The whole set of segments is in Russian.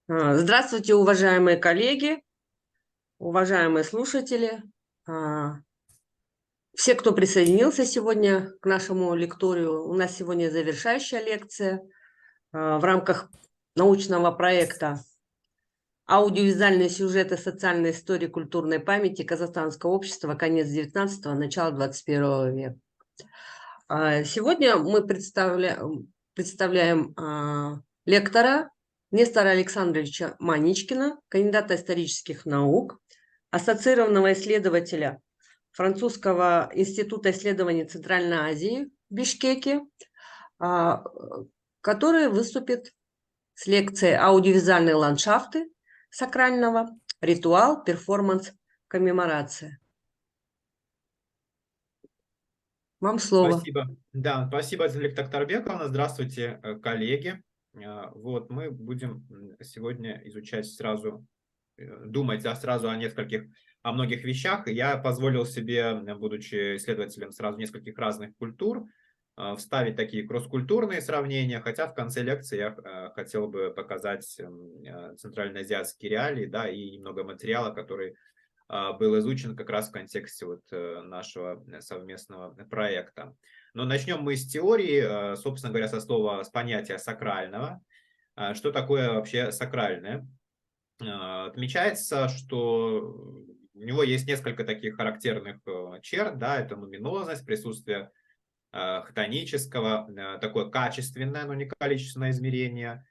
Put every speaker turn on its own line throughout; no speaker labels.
Здравствуйте, уважаемые коллеги, уважаемые слушатели, а, все, кто присоединился сегодня к нашему лекторию. У нас сегодня завершающая лекция в рамках научного проекта «Аудиовизуальные сюжеты социальной истории культурной памяти казахстанского общества. Конец XIX – начало XXI века». Сегодня мы представляем лектора Нестора Александровича Маничкина, кандидата исторических наук, ассоциированного исследователя Французского института исследований Центральной Азии в Бишкеке, а, который выступит с лекцией «Аудиовизуальные ландшафты сакрального. Ритуал, перформанс, коммеморация». Вам слово.
Спасибо. Да, спасибо, Зелик Токтарбековна. Здравствуйте, коллеги. Вот мы будем сегодня изучать сразу, думать сразу о многих вещах. Я позволил себе, будучи исследователем сразу нескольких разных культур, вставить такие кросс-культурные сравнения, хотя в конце лекции я хотел бы показать центральноазиатские реалии, да, и немного материала, который был изучен как раз в контексте нашего совместного проекта. Но начнем мы с теории, собственно говоря, с понятия сакрального. Что такое вообще сакральное? Отмечается, что у него есть несколько таких характерных черт, да, это нуминозность, присутствие хтонического, такое качественное, но не количественное измерение,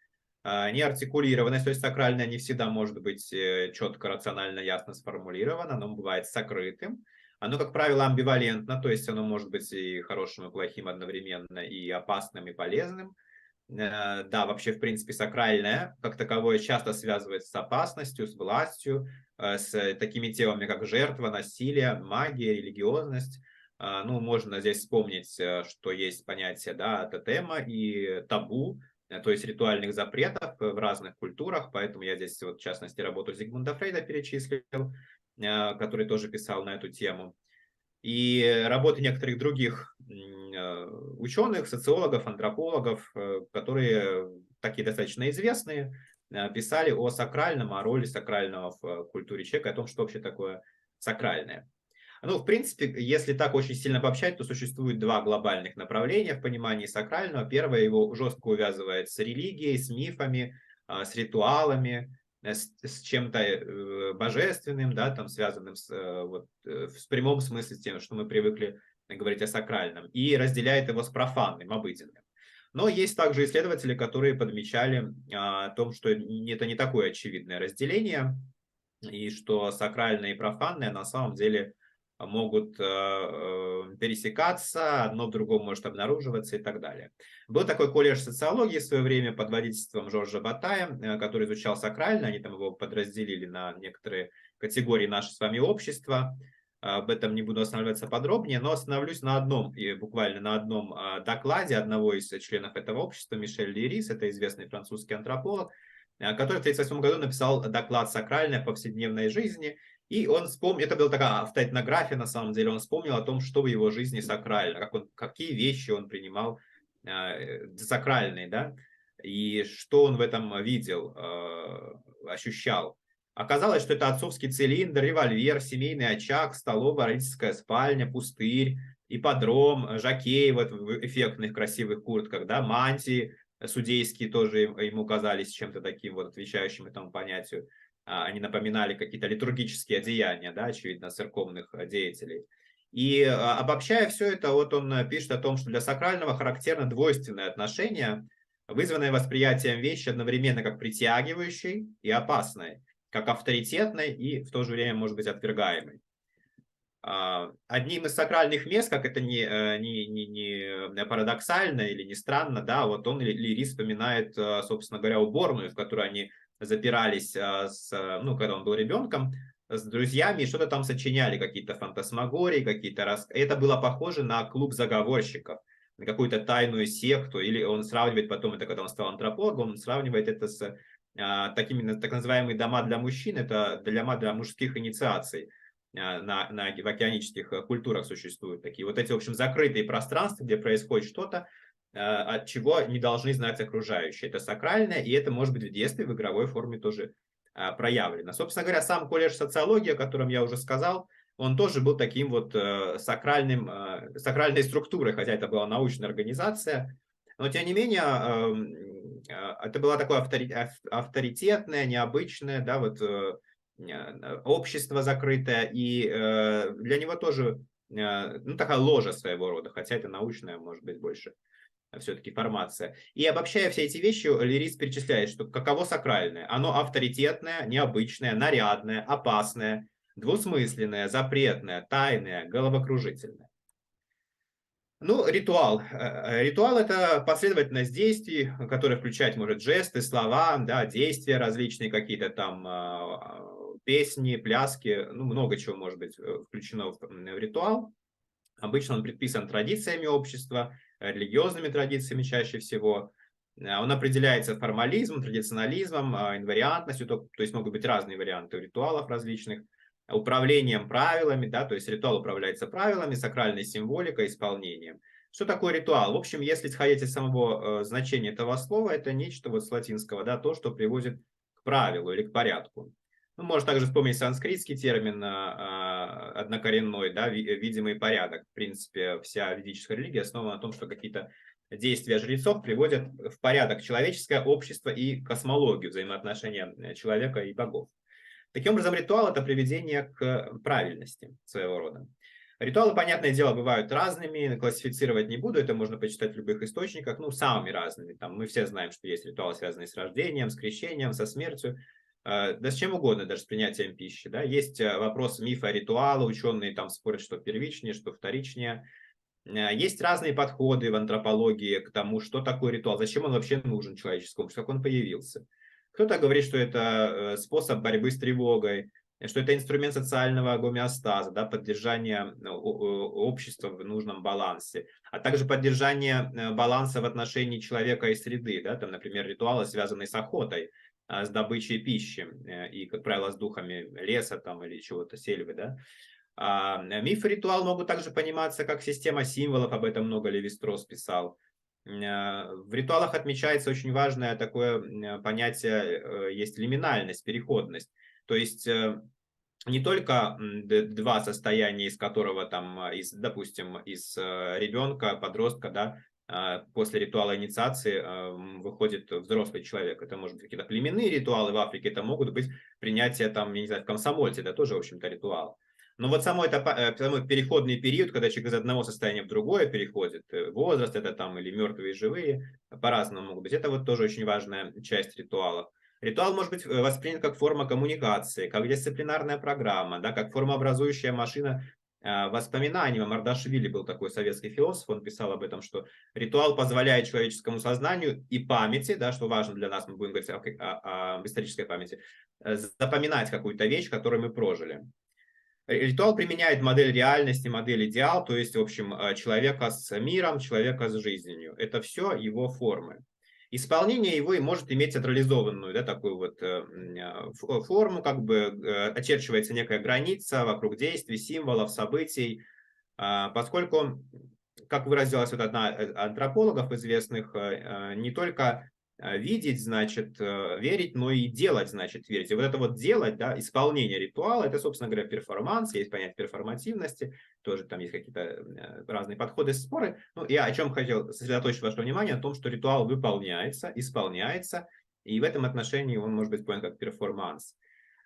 неартикулированность, то есть сакральное не всегда может быть четко, рационально, ясно сформулировано, оно бывает сокрытым. Оно, как правило, амбивалентно, то есть оно может быть и хорошим, и плохим одновременно, и опасным, и полезным. Да, вообще, в принципе, сакральное, как таковое, часто связывается с опасностью, с властью, с такими темами, как жертва, насилие, магия, религиозность. Ну, можно здесь вспомнить, что есть понятие, да, тотема и табу, то есть ритуальных запретов в разных культурах, поэтому я здесь, вот, в частности, работу Зигмунда Фрейда перечислил, который тоже писал на эту тему. И работы некоторых других ученых, социологов, антропологов, которые такие достаточно известные, писали о сакральном, о роли сакрального в культуре человека, о том, что вообще такое сакральное. Ну, в принципе, если так очень сильно обобщать, то существует два глобальных направления в понимании сакрального. Первое, его жестко увязывает с религией, с мифами, с ритуалами, с чем-то божественным, да, там, связанным в прямом смысле с тем, что мы привыкли говорить о сакральном, и разделяет его с профанным, обыденным. Но есть также исследователи, которые подмечали о том, что это не такое очевидное разделение, и что сакральное и профанное на самом деле могут пересекаться, одно в другом может обнаруживаться и так далее. Был такой колледж социологии в свое время под водительством Жоржа Батая, который изучал сакрально, они там его подразделили на некоторые категории «Наше с вами общество». Об этом не буду останавливаться подробнее, но остановлюсь на одном, и буквально на одном докладе одного из членов этого общества, Мишель Лерис, это известный французский антрополог, который в 1938 году написал доклад «Сакральная в повседневной жизни». И он вспомнил, это была такая автоэтнография на самом деле, он вспомнил о том, что в его жизни сакрально, какие вещи он принимал сакральные, да, и что он в этом видел, ощущал. Оказалось, что это отцовский цилиндр, револьвер, семейный очаг, столовая, родительская спальня, пустырь, ипподром, жокей вот в эффектных красивых куртках, да, мантии судейские тоже ему казались чем-то таким вот отвечающим этому понятию. Они напоминали какие-то литургические одеяния, да, очевидно, церковных деятелей. И обобщая все это, вот он пишет о том, что для сакрального характерно двойственное отношение, вызванное восприятием вещи одновременно как притягивающей и опасной, как авторитетной и в то же время, может быть, отвергаемой. Одним из сакральных мест, как это не парадоксально или не странно, да, вот он, Лерис, вспоминает, собственно говоря, уборную, в которой они запирались, когда он был ребенком, с друзьями, и что-то там сочиняли, какие-то фантасмагории, Это было похоже на клуб заговорщиков, на какую-то тайную секту, или он сравнивает потом, это когда он стал антропологом, он сравнивает это с такими, так называемые дома для мужчин, это дома для мужских инициаций. В океанических культурах существуют такие. Вот эти, в общем, закрытые пространства, где происходит что-то, от чего не должны знать окружающие. Это сакральное, и это может быть в детстве в игровой форме тоже проявлено. Собственно говоря, сам колледж социологии, о котором я уже сказал, он тоже был таким вот сакральной структурой, хотя это была научная организация. Но, тем не менее, это было такое авторитетное, необычное, да, вот, общество закрытое, и для него тоже ну, такая ложа своего рода, хотя это научная, может быть, больше все-таки формация. И обобщая все эти вещи, Лерис перечисляет, что каково сакральное. Оно авторитетное, необычное, нарядное, опасное, двусмысленное, запретное, тайное, головокружительное. Ну, ритуал. Ритуал – это последовательность действий, которая включать может жесты, слова, да, действия различные, какие-то там песни, пляски, ну, много чего может быть включено в ритуал. Обычно он предписан традициями общества, религиозными традициями чаще всего. Он определяется формализмом, традиционализмом, инвариантностью, то есть могут быть разные варианты ритуалов различных, управлением правилами, да, то есть ритуал управляется правилами, сакральной символикой, исполнением. Что такое ритуал? В общем, если исходить из самого значения этого слова, это нечто вот с латинского, да, то, что приводит к правилу или к порядку. Ну, можно также вспомнить санскритский термин однокоренной, да, видимый порядок. В принципе, вся ведическая религия основана на том, что какие-то действия жрецов приводят в порядок человеческое общество и космологию, взаимоотношения человека и богов. Таким образом, ритуал – это приведение к правильности своего рода. Ритуалы, понятное дело, бывают разными, классифицировать не буду, это можно почитать в любых источниках, ну, самыми разными. Там, мы все знаем, что есть ритуалы, связанные с рождением, с крещением, со смертью, да с чем угодно, даже с принятием пищи. Да. Есть вопрос мифа ритуала, ученые там спорят, что первичнее, что вторичнее. Есть разные подходы в антропологии к тому, что такое ритуал, зачем он вообще нужен человеческому, как он появился. Кто-то говорит, что это способ борьбы с тревогой, что это инструмент социального гомеостаза, да, поддержания общества в нужном балансе, а также поддержание баланса в отношении человека и среды. Да, там, например, ритуалы, связанные с охотой, с добычей пищи и, как правило, с духами леса там, или чего-то, сельвы. Да. Миф и ритуал могут также пониматься как система символов, об этом много Леви-Стросс писал. В ритуалах отмечается очень важное такое понятие, есть лиминальность, переходность. То есть не только два состояния, из которого там, допустим, из ребенка, подростка, да, после ритуала инициации выходит взрослый человек. Это может быть какие-то племенные ритуалы в Африке, это могут быть принятия там, я не знаю, в комсомольце, это тоже, в общем-то, ритуал. Но вот самый переходный период, когда человек из одного состояния в другое переходит, возраст это там или мертвые и живые, по-разному могут быть, это вот тоже очень важная часть ритуалов. Ритуал может быть воспринят как форма коммуникации, как дисциплинарная программа, да, как формообразующая машина воспоминаний. Мардашвили был такой советский философ, он писал об этом, что ритуал позволяет человеческому сознанию и памяти, да, что важно для нас, мы будем говорить об исторической памяти, запоминать какую-то вещь, которую мы прожили. Ритуал применяет модель реальности, модель идеал, то есть, в общем, человека с миром, человека с жизнью. Это все его формы. Исполнение его и может иметь централизованную, да, такую вот форму, как бы очерчивается некая граница вокруг действий, символов, событий, поскольку, как выразилась вот одна из антропологов известных, не только видеть, значит, верить, но и делать, значит, верить. И вот это вот делать, да, исполнение ритуала, это, собственно говоря, перформанс, есть понятие перформативности, тоже там есть какие-то разные подходы, споры. Ну, я о чем хотел сосредоточить ваше внимание, о том, что ритуал выполняется, исполняется, и в этом отношении он может быть понят как перформанс.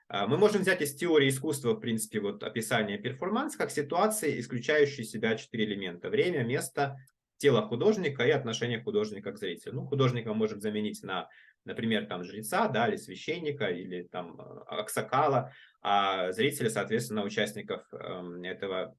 Мы можем взять из теории искусства, в принципе, вот описание перформанса как ситуации, исключающие из себя 4 элемента: время, место, тело художника и отношение художника к зрителю. Ну, художника мы можем заменить на, например, там, жреца, да, или священника, или там аксакала, а зрители, соответственно, участников этого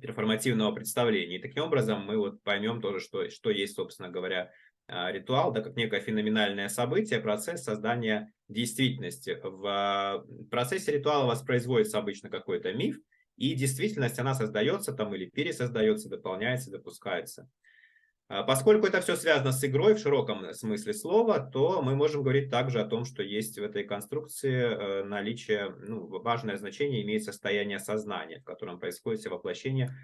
перформативного представления. И таким образом мы вот поймем тоже, что есть, собственно говоря, ритуал, да, как некое феноменальное событие, процесс создания действительности. В процессе ритуала воспроизводится обычно какой-то миф, и действительность, она создается там или пересоздается, дополняется, допускается. Поскольку это все связано с игрой в широком смысле слова, то мы можем говорить также о том, что есть в этой конструкции наличие, ну, важное значение имеет состояние сознания, в котором происходит все воплощение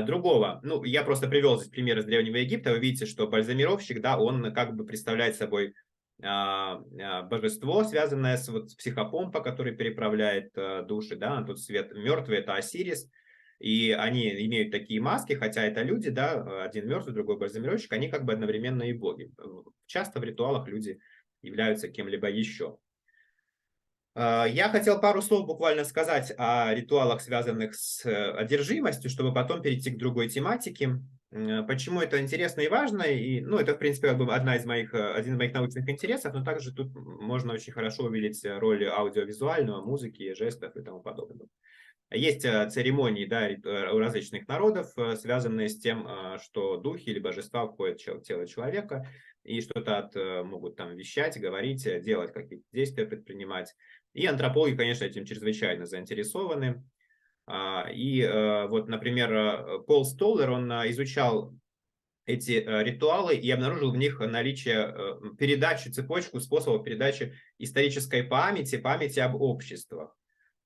другого. Ну, я просто привел здесь пример из Древнего Египта. Вы видите, что бальзамировщик, да, он как бы представляет собой божество, связанное с психопомпа, который переправляет души, да, на тот свет. Мертвый — это Осирис, и они имеют такие маски, хотя это люди, да, один мертвый, другой бальзамировщик, они как бы одновременно и боги. Часто в ритуалах люди являются кем-либо еще. Я хотел пару слов буквально сказать о ритуалах, связанных с одержимостью, чтобы потом перейти к другой тематике. Почему это интересно и важно? И, ну, это, в принципе, как бы один из моих научных интересов, но также тут можно очень хорошо увидеть роль аудиовизуального, музыки, жестов и тому подобного. Есть церемонии, да, у различных народов, связанные с тем, что духи или божества входят в тело человека и что-то могут там вещать, говорить, делать какие-то действия, предпринимать. И антропологи, конечно, этим чрезвычайно заинтересованы. Вот, например, Пол Столлер, он изучал эти ритуалы и обнаружил в них наличие передачи, цепочку способов передачи исторической памяти об обществах.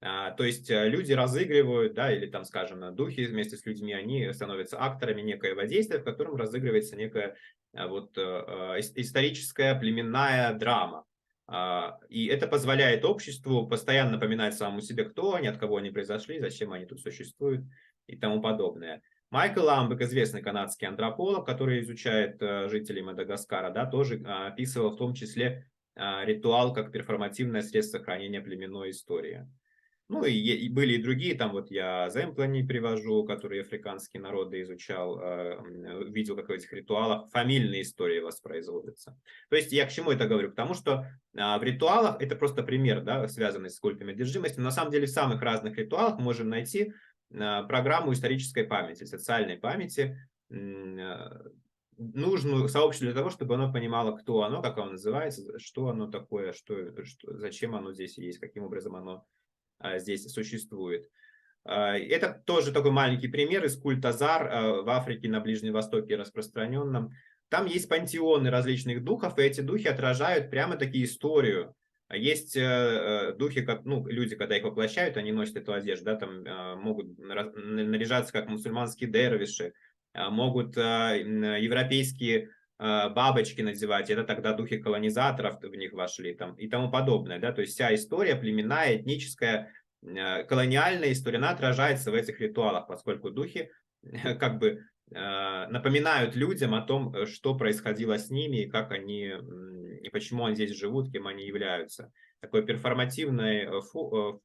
То есть люди разыгрывают, да, или там, скажем, духи вместе с людьми, они становятся акторами некоего действия, в котором разыгрывается некая вот историческая племенная драма. И это позволяет обществу постоянно напоминать самому себе, кто они, от кого они произошли, зачем они тут существуют и тому подобное. Майкл Ламбек, известный канадский антрополог, который изучает жителей Мадагаскара, да, тоже описывал в том числе ритуал как перформативное средство сохранения племенной истории. Ну и были и другие, там вот я Земплани привожу, которые африканские народы изучал, видел, как в этих ритуалах фамильные истории воспроизводятся. То есть я к чему это говорю? Потому что в ритуалах, это просто пример, да, связанный с культом одержимости, но на самом деле в самых разных ритуалах можем найти программу исторической памяти, социальной памяти, нужную сообществу для того, чтобы оно понимало, кто оно, как оно называется, что оно такое, зачем оно здесь есть, каким образом оно здесь существует. Это тоже такой маленький пример из культа Зар в Африке, на Ближнем Востоке распространенном. Там есть пантеоны различных духов, и эти духи отражают прямо-таки историю. Есть духи, как, ну, люди, когда их воплощают, они носят эту одежду, да, там могут наряжаться как мусульманские дервиши, могут европейские бабочки надевать, это тогда духи колонизаторов в них вошли там, и тому подобное. Да? То есть вся история племенная, этническая, колониальная история, она отражается в этих ритуалах, поскольку духи как бы напоминают людям о том, что происходило с ними, и как они, и почему они здесь живут, кем они являются. Такой в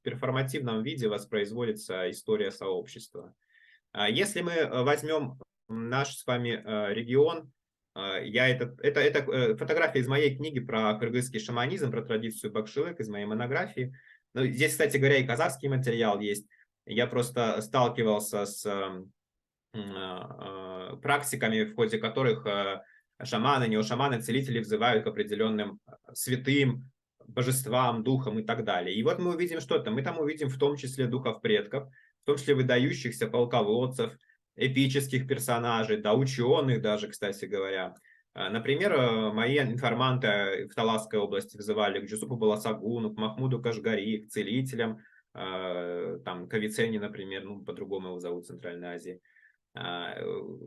перформативном виде воспроизводится история сообщества. Если мы возьмем наш с вами регион, это фотография из моей книги про кыргызский шаманизм, про традицию бакшылык, из моей монографии. Ну, здесь, кстати говоря, и казахский материал есть. Я просто сталкивался с практиками, в ходе которых шаманы, неошаманы, целители взывают к определенным святым, божествам, духам и так далее. И вот мы увидим что-то. Мы там увидим в том числе духов предков, в том числе выдающихся полководцев, эпических персонажей, да, ученых даже, кстати говоря. Например, мои информанты в Таласской области взывали к Джусупу Баласагуну, к Махмуду Кашгари, к целителям, там, к Авиценне, например, ну, по-другому его зовут в Центральной Азии,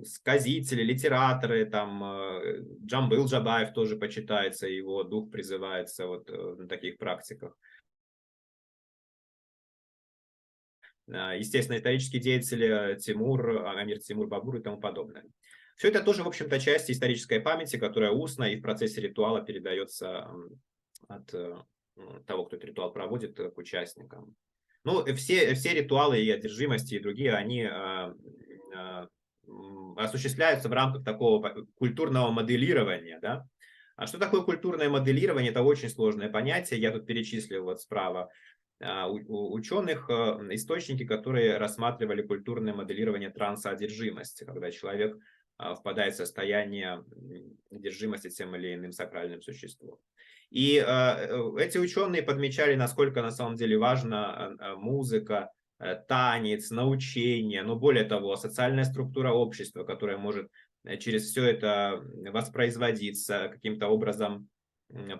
сказители, литераторы, там, Джамбыл Джабаев тоже почитается, его дух призывается вот на таких практиках. Естественно, исторические деятели Тимур, Амир Тимур Бабур и тому подобное. Все это тоже, в общем-то, часть исторической памяти, которая устно и в процессе ритуала передается от того, кто этот ритуал проводит, к участникам. Ну, все ритуалы и одержимости, и другие, они осуществляются в рамках такого культурного моделирования, да? А что такое культурное моделирование? Это очень сложное понятие. Я тут перечислил вот справа ученых источники, которые рассматривали культурное моделирование трансодержимости, когда человек впадает в состояние одержимости тем или иным сакральным существом. И эти ученые подмечали, насколько на самом деле важна музыка, танец, научение, но более того, социальная структура общества, которая может через все это воспроизводиться, каким-то образом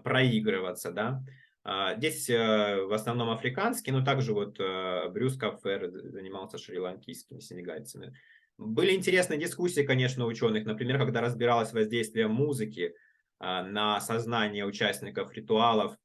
проигрываться, да. Здесь в основном африканские, но также вот Брюс Кафер занимался шри-ланкийскими сенегальцами. Были интересные дискуссии, конечно, у ученых. Например, когда разбиралось воздействие музыки на сознание участников ритуалов,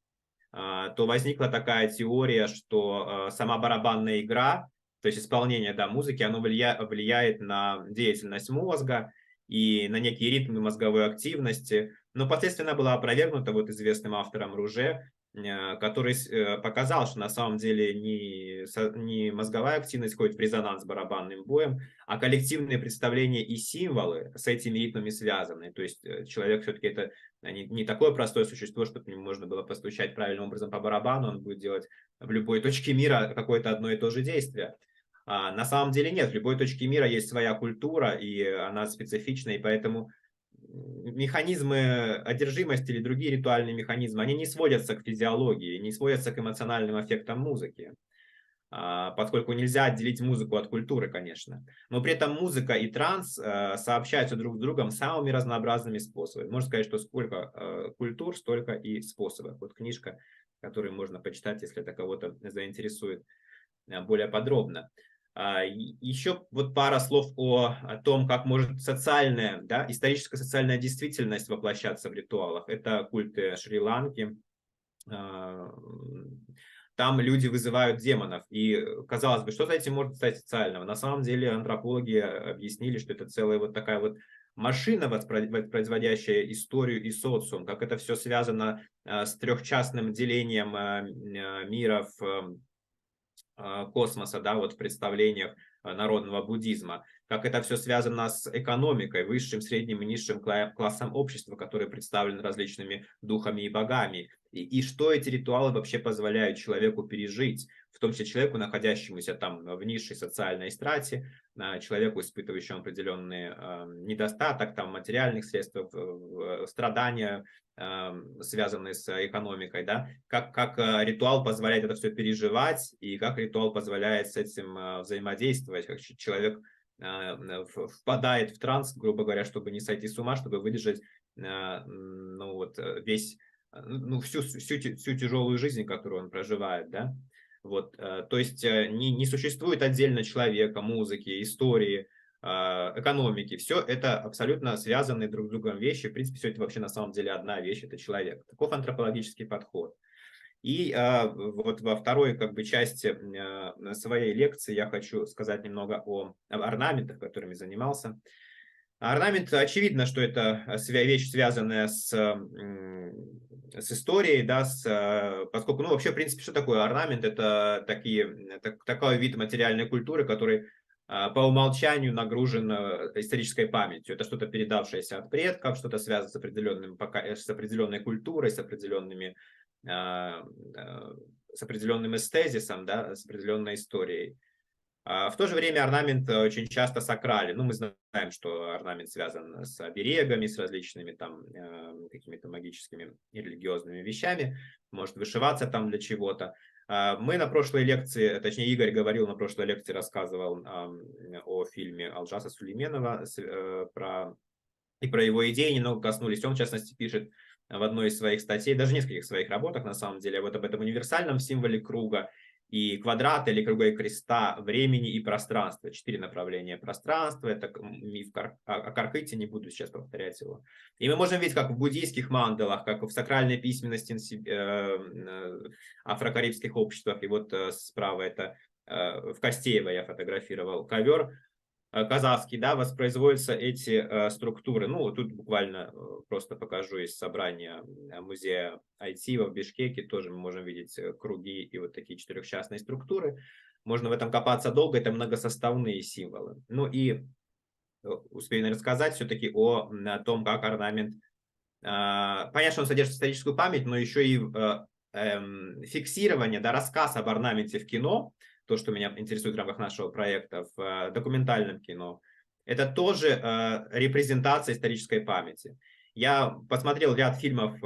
то возникла такая теория, что сама барабанная игра, то есть исполнение, да, музыки, оно влияет на деятельность мозга и на некие ритмы мозговой активности. Но последственно была опровергнута вот известным автором Руже, который показал, что на самом деле не мозговая активность входит в резонанс с барабанным боем, а коллективные представления и символы с этими ритмами связаны. То есть человек все-таки это не такое простое существо, чтобы ему можно было постучать правильным образом по барабану, он будет делать в любой точке мира какое-то одно и то же действие. На самом деле нет, в любой точке мира есть своя культура, и она специфична, и поэтому механизмы одержимости или другие ритуальные механизмы, они не сводятся к физиологии, не сводятся к эмоциональным эффектам музыки, поскольку нельзя отделить музыку от культуры, конечно. Но при этом музыка и транс сообщаются друг с другом самыми разнообразными способами. Можно сказать, что сколько культур, столько и способов. Вот книжка, которую можно почитать, если это кого-то заинтересует более подробно. Еще вот пара слов о том, как может социальная, да, историческая социальная действительность воплощаться в ритуалах. Это культы Шри-Ланки. Там люди вызывают демонов. И, казалось бы, что за этим может стать социального? На самом деле антропологи объяснили, что это целая вот такая вот машина, воспроизводящая историю и социум, как это все связано с трехчастным делением мира в космоса, да, вот в представлениях народного буддизма, как это все связано с экономикой, высшим, средним и низшим классом общества, которые представлены различными духами и богами, и что эти ритуалы вообще позволяют человеку пережить, в том числе человеку, находящемуся там в низшей социальной страте, человеку, испытывающему определенный недостаток там, материальных средств, страдания, связанные с экономикой, да, как ритуал позволяет это все переживать, и как ритуал позволяет с этим взаимодействовать, как человек впадает в транс, грубо говоря, чтобы не сойти с ума, чтобы выдержать ну, вот, ну, всю тяжелую жизнь, которую он проживает, да. Вот, то есть не существует отдельно человека, музыки, истории, экономики. Все это абсолютно связанные друг с другом вещи. В принципе, все это вообще на самом деле одна вещь, это человек. Таков антропологический подход. И вот во второй как бы части своей лекции я хочу сказать немного о орнаментах, которыми занимался. Орнамент, очевидно, что это вещь, связанная с историей, да, поскольку, ну, вообще, в принципе, что такое орнамент? Это такой вид материальной культуры, который по умолчанию нагружен исторической памятью. Это что-то передавшееся от предков, что-то связано с определенной культурой, с определенным эстезисом, да, с определенной историей. В то же время орнамент очень часто сакрален. Ну, мы знаем, что орнамент связан с оберегами, с различными там какими-то магическими и религиозными вещами, может вышиваться там для чего-то. Мы на прошлой лекции, точнее Игорь говорил на прошлой лекции, рассказывал о фильме Алжаса Сулейменова и про его идеи немного коснулись. Он, в частности, пишет в одной из своих статей, даже в нескольких своих работах, на самом деле, вот об этом универсальном символе круга и квадрата или круга и креста, времени и пространства. 4 направления пространства, это миф о Каркыте, не буду сейчас повторять его. И мы можем видеть, как в буддийских мандалах, как в сакральной письменности афрокарибских обществах, и вот справа это в Костеево я фотографировал ковер казахский, да, воспроизводятся эти структуры. Ну, тут буквально просто покажу из собрания музея Айтива в Бишкеке, тоже мы можем видеть круги и вот такие четырехчастные структуры. Можно в этом копаться долго, это многосоставные символы. Ну и успею рассказать все-таки о том, как орнамент, понятно, что он содержит историческую память, но еще и фиксирование, да, рассказ об орнаменте в кино, то, что меня интересует в рамках нашего проекта в документальном кино, это тоже репрезентация исторической памяти. Я посмотрел ряд фильмов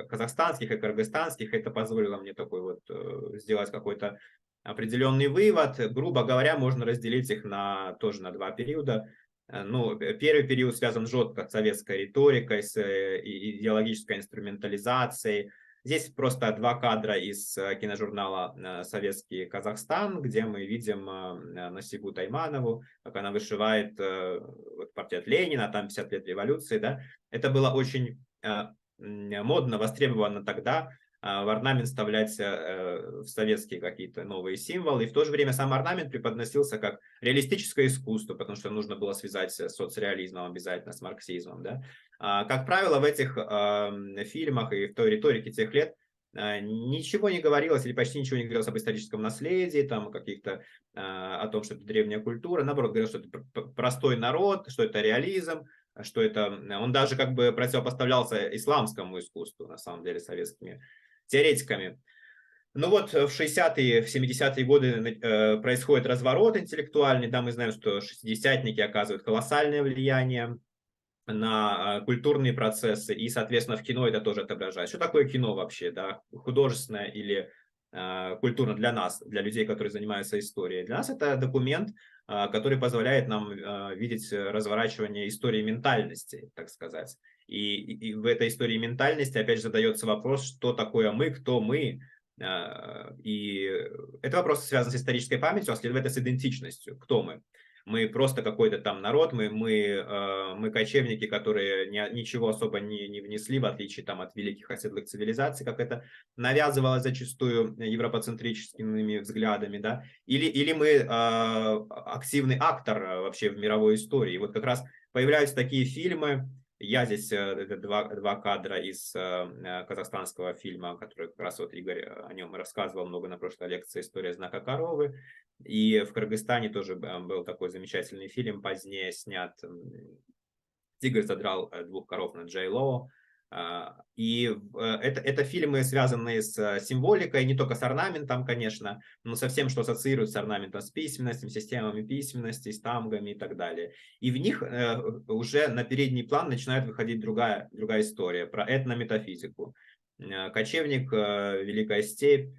казахстанских и кыргызстанских, это позволило мне такой вот сделать какой-то определенный вывод. Грубо говоря, можно разделить их тоже на 2 периода. Ну, первый период связан жестко с советской риторикой, с идеологической инструментализацией, Здесь просто два кадра из киножурнала «Советский Казахстан», где мы видим Насибу Тайманову, как она вышивает портрет Ленина, там 50 лет революции. Да? Это было очень модно, востребовано тогда, в орнамент вставлять в советские какие-то новые символы. И в то же время сам орнамент преподносился как реалистическое искусство, потому что нужно было связать с соцреализмом обязательно, с марксизмом. Да? Как правило, в этих фильмах и в той риторике тех лет ничего не говорилось или почти ничего не говорилось об историческом наследии, там, каких-то, о том, что это древняя культура. Наоборот, говорилось, что это простой народ, что это реализм, что это... Он даже как бы противопоставлялся исламскому искусству, на самом деле, советскими теоретиками. Ну вот в 60-е, в 70-е годы происходит разворот интеллектуальный, да, мы знаем, что шестидесятники оказывают колоссальное влияние на культурные процессы, и, соответственно, в кино это тоже отображается. Что такое кино вообще, да, художественное или культурно для нас, для людей, которые занимаются историей? Для нас это документ, который позволяет нам видеть разворачивание истории ментальности, так сказать. И в этой истории ментальности опять же задается вопрос, что такое мы, кто мы. И это вопрос связан с исторической памятью, а следовательно с идентичностью, кто мы. Мы просто какой-то там народ, мы кочевники, которые ничего особо не внесли, в отличие там, от великих оседлых цивилизаций, как это навязывалось зачастую европоцентрическими взглядами, да? Или мы активный актор вообще в мировой истории. И вот как раз появляются такие фильмы. Я здесь два кадра из казахстанского фильма, который как раз вот Игорь о нем рассказывал много на прошлой лекции «История знака коровы». И в Кыргызстане тоже был такой замечательный фильм, позднее снят. «Тигр задрал двух коров» на Джей Ло. И это фильмы, связанные с символикой, не только с орнаментом, конечно, но со всем, что ассоциируется с орнаментом, с письменностью, системами письменности, с тамгами и так далее. И в них уже на передний план начинает выходить другая история про этнометафизику. Кочевник, Великая степь,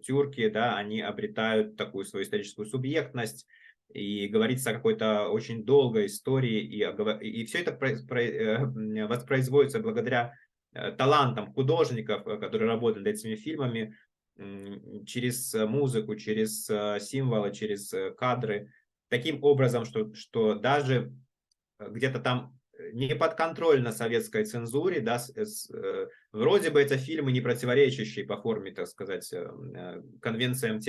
тюрки, да, они обретают такую свою историческую субъектность, и говорится о какой-то очень долгой истории, и все это воспроизводится благодаря талантам художников, которые работали над этими фильмами, через музыку, через символы, через кадры, таким образом, что даже где-то там не подконтрольно советской цензуре, да, вроде бы это фильмы, не противоречащие по форме, так сказать, конвенциям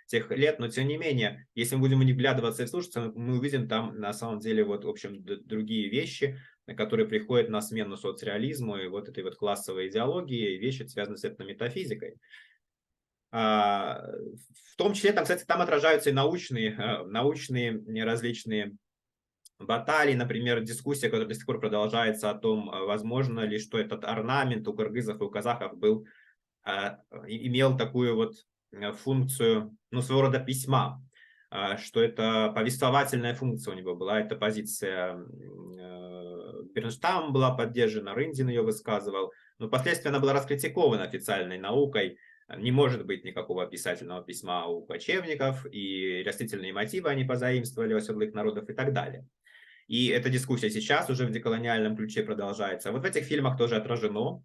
тех лет, но тем не менее, если мы будем в них вглядываться и слушаться, мы увидим там на самом деле вот, в общем, другие вещи, которые приходят на смену соцреализму и вот этой вот классовой идеологии, вещи, связанные с этнометафизикой. В том числе, там, кстати, там отражаются и научные различные баталий, например, дискуссия, которая до сих пор продолжается о том, возможно ли, что этот орнамент у кыргызов и у казахов имел такую вот функцию, ну, своего рода письма, что это повествовательная функция у него была, эта позиция Бернштам была поддержана, Рындин ее высказывал, но впоследствии она была раскритикована официальной наукой. Не может быть никакого писательного письма у кочевников, и растительные мотивы они позаимствовали у оседлых народов и так далее. И эта дискуссия сейчас уже в деколониальном ключе продолжается. Вот в этих фильмах тоже отражено.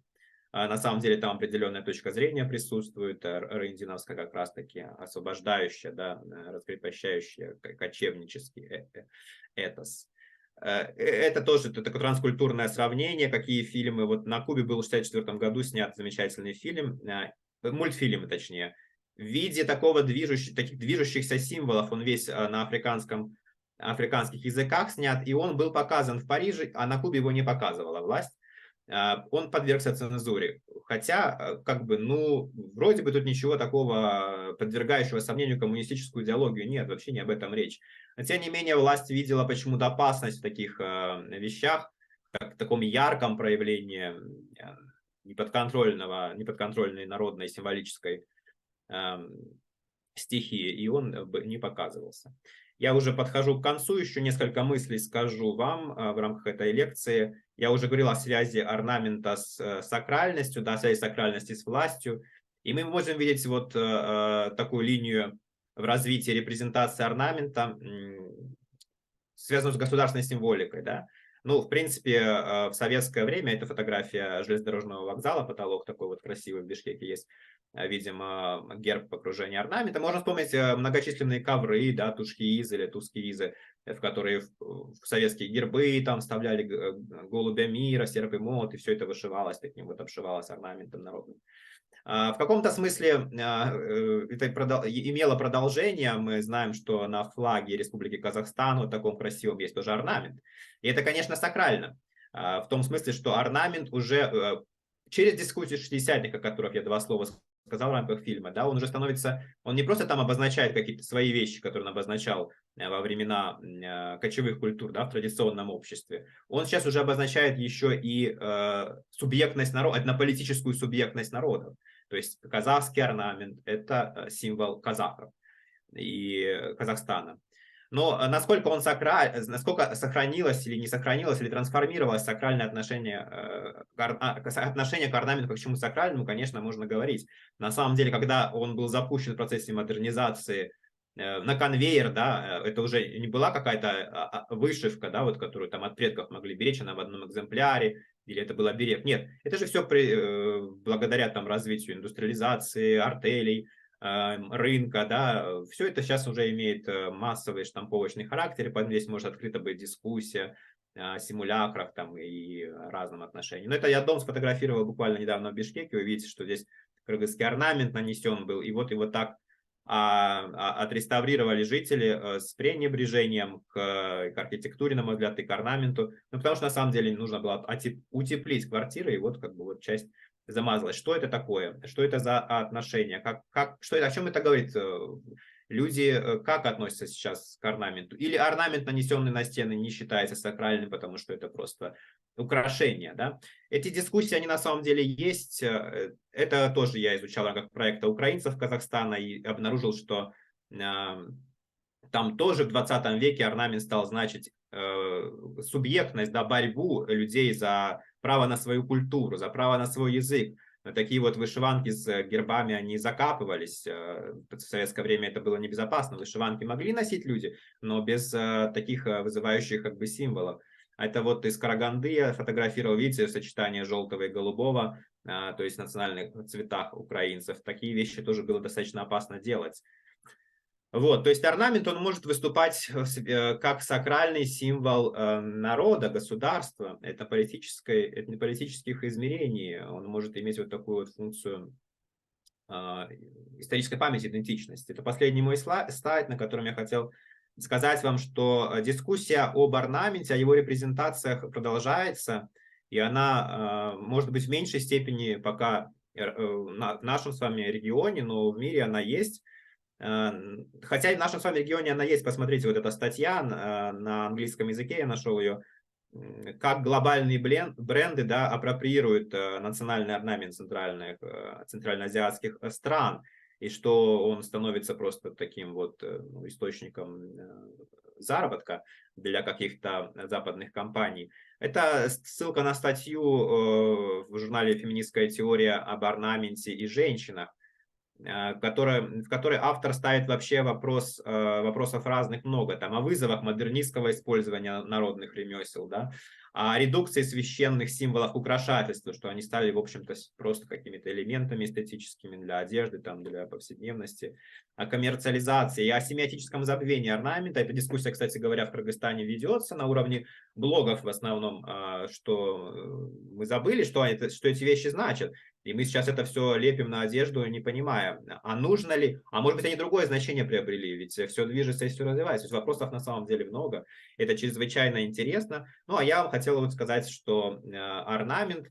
На самом деле там определенная точка зрения присутствует, рындиновская как раз-таки, освобождающая, да, раскрепощающая кочевнический этос. Это тоже такое транскультурное сравнение, какие фильмы. Вот на Кубе был в 1964 году снят замечательный фильм, мультфильм точнее, в виде таких движущихся символов. Он весь на африканских языках снят, и он был показан в Париже, а на Кубе его не показывала власть. Он подвергся цензуре. Хотя, как бы, ну, вроде бы тут ничего такого подвергающего сомнению коммунистическую идеологию нет, вообще не об этом речь. Но, тем не менее, власть видела почему-то опасность в таких вещах, как в таком ярком проявлении неподконтрольной народной символической стихии, и он не показывался. Я уже подхожу к концу, еще несколько мыслей скажу вам в рамках этой лекции. Я уже говорил о связи орнамента с сакральностью, да, связи сакральности с властью. И мы можем видеть вот такую линию в развитии репрезентации орнамента, связанную с государственной символикой. Да. Ну, в принципе, в советское время это фотография железнодорожного вокзала, потолок такой вот красивый в Бишкеке есть, видимо, герб окружения орнамента. Можно вспомнить многочисленные ковры, да, тушкиизы или тускиизы, в которые в советские гербы там вставляли голубя мира, серп и молот, и все это вышивалось, таким вот обшивалось орнаментом народным. В каком-то смысле это имело продолжение. Мы знаем, что на флаге Республики Казахстан, вот таком красивом, есть тоже орнамент. И это, конечно, сакрально. В том смысле, что орнамент уже через дискуссию шестидесятых, о которых я два слова сказал в рамках фильма, да, он уже становится, он не просто там обозначает какие-то свои вещи, которые он обозначал во времена кочевых культур, да, в традиционном обществе. Он сейчас уже обозначает еще и субъектность народа, этнополитическую субъектность народов. То есть казахский орнамент – это символ казахов и Казахстана. Но насколько насколько сохранилось или не сохранилось, или трансформировалось сакральное отношение, отношение к орнаменту как к чему сакральному, конечно, можно говорить. На самом деле, когда он был запущен в процессе модернизации на конвейер, да, это уже не была какая-то вышивка, да, вот, которую там от предков могли беречь, она в одном экземпляре, или это был оберег. Нет, это же все благодаря там развитию индустриализации, артелей, рынка, да, все это сейчас уже имеет массовый штамповочный характер, и поэтому здесь может открыто быть дискуссия о симулякрах там и разном отношении. Но это я дом сфотографировал буквально недавно в Бишкеке, вы видите, что здесь кыргызский орнамент нанесен был, и вот его так отреставрировали жители с пренебрежением к архитектуре, на мой взгляд, и к орнаменту, ну, потому что на самом деле нужно было утеплить квартиры, и вот как бы вот часть замазалась. Что это такое? Что это за отношения? Что это, о чем это говорит? Люди как относятся сейчас к орнаменту? Или орнамент, нанесенный на стены, не считается сакральным, потому что это просто украшение, да? Эти дискуссии, они на самом деле есть. Это тоже я изучал в рамках проекта украинцев Казахстана и обнаружил, что там тоже в 20 веке орнамент стал значить субъектность, да, борьбу людей за право на свою культуру, за право на свой язык. Такие вот вышиванки с гербами, они закапывались. В советское время это было небезопасно. Вышиванки могли носить люди, но без таких вызывающих как бы символов. Это вот из Караганды я фотографировал, видите, сочетание желтого и голубого, то есть в национальных цветах украинцев. Такие вещи тоже было достаточно опасно делать. Вот, то есть орнамент, он может выступать как сакральный символ народа, государства, это политических измерений. Он может иметь вот такую вот функцию исторической памяти, идентичности. Это последний мой слайд, на котором я хотел сказать вам, что дискуссия об орнаменте, о его репрезентациях продолжается, и она может быть в меньшей степени пока в нашем с вами регионе, но в мире она есть. Хотя и в нашем с вами регионе она есть, посмотрите, вот эта статья на английском языке, я нашел ее, как глобальные бренды, да, апроприируют национальный орнамент центральноазиатских стран, и что он становится просто таким вот источником заработка для каких-то западных компаний. Это ссылка на статью в журнале «Феминистская теория» об орнаменте и женщинах, в которой автор ставит вообще вопросов разных много, там, о вызовах модернистского использования народных ремесел, да, о редукции священных символов украшательства, что они стали, в общем-то, просто какими-то элементами эстетическими для одежды, там, для повседневности, о коммерциализации и о семиотическом забвении орнамента. Эта дискуссия, кстати говоря, в Кыргызстане ведется на уровне блогов в основном, что мы забыли, что эти вещи значат. И мы сейчас это все лепим на одежду, не понимая, а нужно ли, а может быть они другое значение приобрели, ведь все движется и все развивается. То есть вопросов на самом деле много, это чрезвычайно интересно. Ну а я вам хотел вот сказать, что орнамент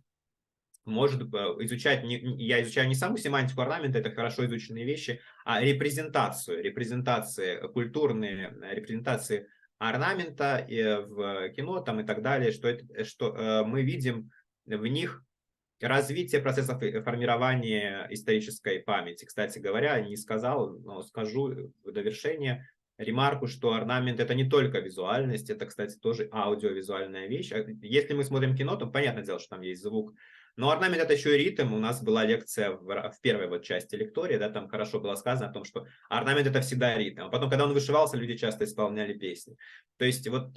может изучать, я изучаю не саму семантику орнамента, это хорошо изученные вещи, а репрезентации культурные, репрезентации орнамента в кино там, и так далее, что мы видим в них развитие процессов формирования исторической памяти. Кстати говоря, не сказал, но скажу в довершение ремарку, что орнамент это не только визуальность, это, кстати, тоже аудиовизуальная вещь. Если мы смотрим кино, то понятное дело, что там есть звук, Но орнамент — это еще и ритм. У нас была лекция в первой вот части лектории, да, там хорошо было сказано о том, что орнамент — это всегда ритм. А потом, когда он вышивался, люди часто исполняли песни. То есть вот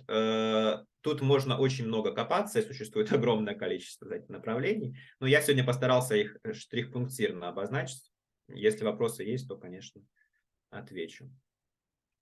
тут можно очень много копаться, и существует огромное количество, знаете, направлений. Но я сегодня постарался их штрих-пунктирно обозначить. Если вопросы есть, то, конечно, отвечу.